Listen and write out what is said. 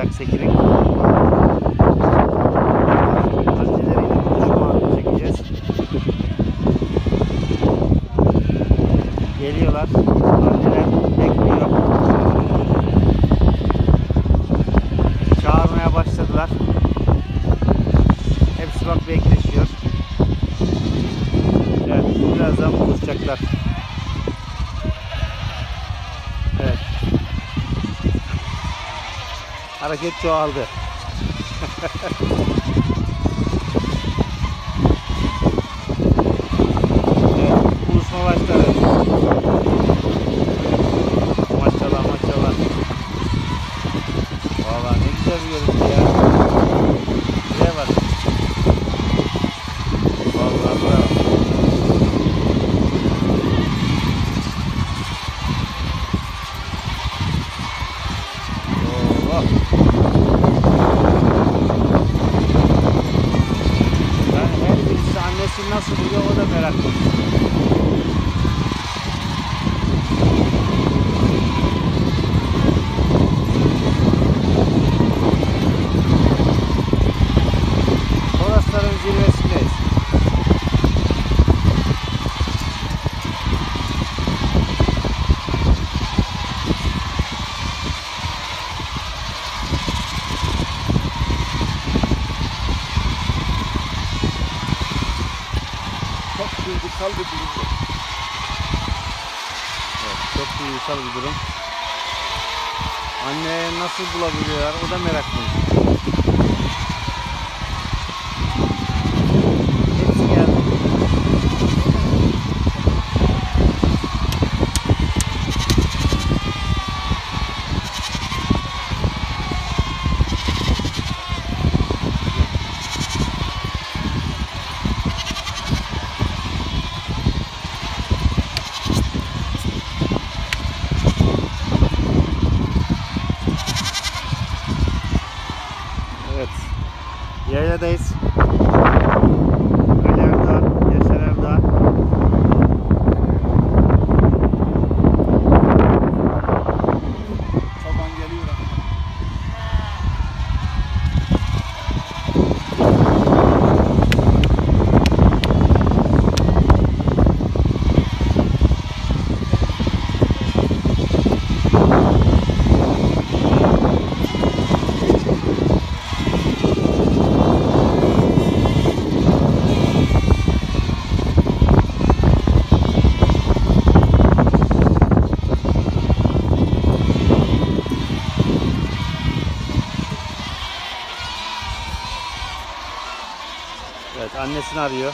AKSEKİ'nin anneleriyle buluşma çekeceğiz. Geliyorlar. Anneler bekliyor. Çağırmaya başladılar. Hepsi bak bekleşiyor. Evet, birazdan buluşacaklar. Evet. Hareket çoğaldı. Evet, buluşma başladı. Maşallah maşallah. Vallahi ne güzel bir görüntü ya. Buraya bak. Vallahi bravo. Oh. Yani her birisi annesini nasıl buluyor o da meraklı. Torosların zirvesindeyiz. Çok duygusal bir durum. Evet, çok duygusal bir durum. Anne nasıl bulabiliyorlar o da meraklı. Hepsi geldi. Evet. Yayladayız. Çoban geliyor. Evet, annesini arıyor.